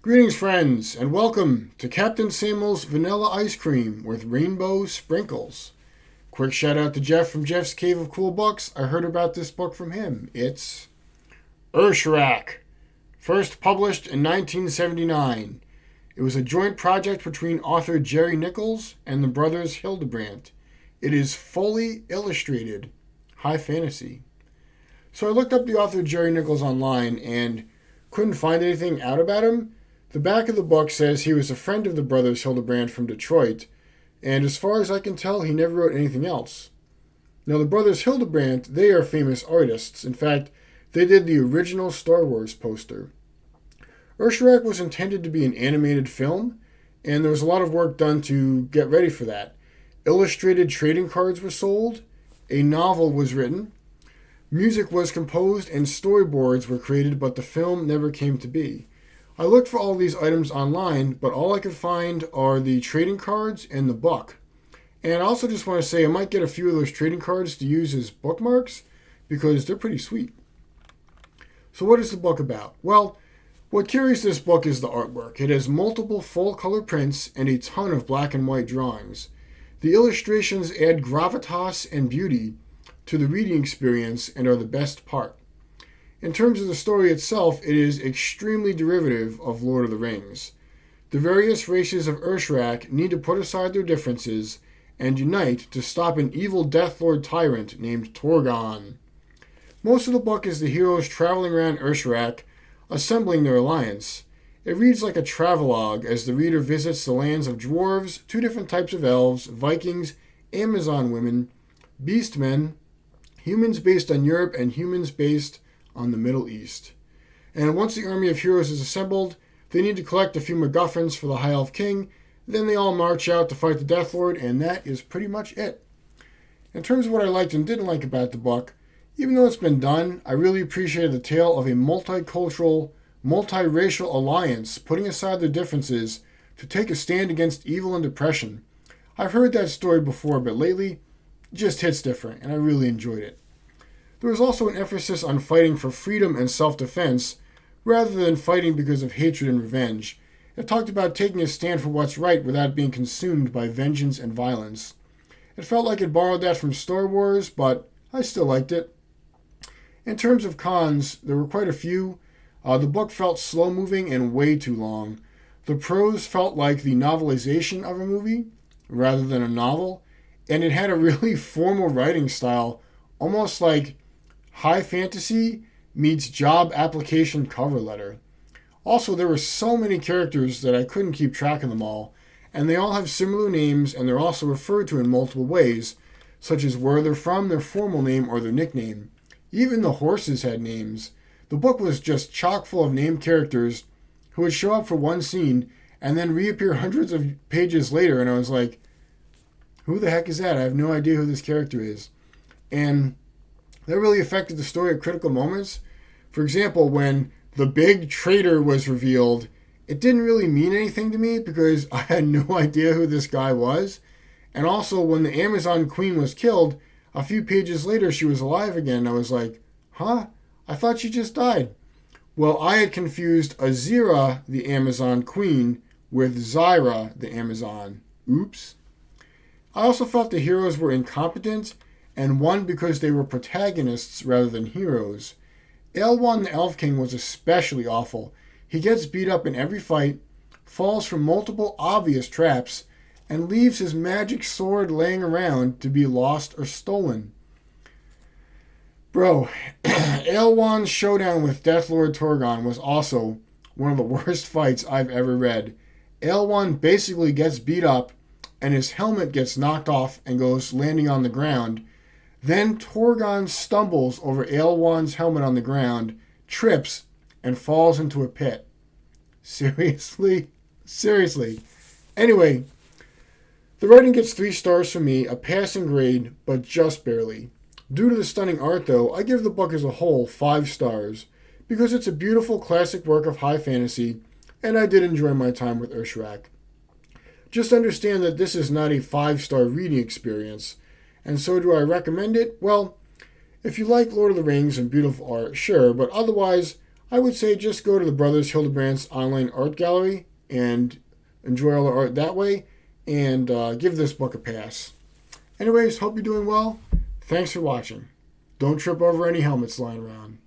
Greetings, friends, and welcome to Captain Samuel's Vanilla Ice Cream with Rainbow Sprinkles. Quick shout out to Jeff from Jeff's Cave of Cool Books. I heard about this book from him. It's Urshurak, first published in 1979. It was a joint project between author Jerry Nichols and the Brothers Hildebrandt. It is fully illustrated high fantasy. So I looked up the author Jerry Nichols online and couldn't find anything out about him. The back of the book says he was a friend of the Brothers Hildebrandt from Detroit, and as far as I can tell, he never wrote anything else. Now, the Brothers Hildebrandt, they are famous artists. In fact, they did the original Star Wars poster. Urshurak was intended to be an animated film, and there was a lot of work done to get ready for that. Illustrated trading cards were sold, a novel was written, music was composed, and storyboards were created, but the film never came to be. I looked for all these items online, but all I could find are the trading cards and the book. And I also just want to say I might get a few of those trading cards to use as bookmarks because they're pretty sweet. So what is the book about? Well, what carries this book is the artwork. It has multiple full-color prints and a ton of black and white drawings. The illustrations add gravitas and beauty to the reading experience and are the best part. In terms of the story itself, it is extremely derivative of Lord of the Rings. The various races of Urshurak need to put aside their differences and unite to stop an evil Death Lord tyrant named Torgon. Most of the book is the heroes traveling around Urshurak, assembling their alliance. It reads like a travelogue as the reader visits the lands of dwarves, two different types of elves, Vikings, Amazon women, beastmen, humans based on Europe, and humans based on the Middle East. And once the army of heroes is assembled, they need to collect a few MacGuffins for the High Elf King. Then they all march out to fight the Death Lord, and that is pretty much it. In terms of what I liked and didn't like about the book, even though it's been done, I really appreciated the tale of a multicultural, multiracial alliance putting aside their differences to take a stand against evil and depression. I've heard that story before, but lately, it just hits different, and I really enjoyed it. There was also an emphasis on fighting for freedom and self-defense, rather than fighting because of hatred and revenge. It talked about taking a stand for what's right without being consumed by vengeance and violence. It felt like it borrowed that from Star Wars, but I still liked it. In terms of cons, there were quite a few. The book felt slow-moving and way too long. The prose felt like the novelization of a movie, rather than a novel, and it had a really formal writing style, almost like high fantasy meets job application cover letter. Also, there were so many characters that I couldn't keep track of them all, and they all have similar names, and they're also referred to in multiple ways, such as where they're from, their formal name, or their nickname. Even the horses had names. The book was just chock full of named characters who would show up for one scene and then reappear hundreds of pages later, and I was like, who the heck is that? I have no idea who this character is. And that really affected the story at critical moments. For example, when the big traitor was revealed, it didn't really mean anything to me because I had no idea who this guy was. And also, when the Amazon Queen was killed, a few pages later she was alive again. I was like, huh? I thought she just died. Well, I had confused Azira, the Amazon Queen, with Zyra, the Amazon. Oops. I also felt the heroes were incompetent and won because they were protagonists rather than heroes. Aelwan the Elf King was especially awful. He gets beat up in every fight, falls from multiple obvious traps, and leaves his magic sword laying around to be lost or stolen. Bro, Aelwan's showdown with Death Lord Torgon was also one of the worst fights I've ever read. Aelwan basically gets beat up, and his helmet gets knocked off and goes landing on the ground. Then Torgon stumbles over Aelwan's helmet on the ground, trips, and falls into a pit. Seriously? Anyway, the writing gets 3 stars from me, a passing grade, but just barely. Due to the stunning art, though, I give the book as a whole 5 stars, because it's a beautiful classic work of high fantasy, and I did enjoy my time with Urshurak. Just understand that this is not a 5-star reading experience. And so do I recommend it? Well, if you like Lord of the Rings and beautiful art, sure, but otherwise, I would say just go to the Brothers Hildebrandt's online art gallery and enjoy all the art that way, and give this book a pass. Anyways, hope you're doing well. Thanks for watching. Don't trip over any helmets lying around.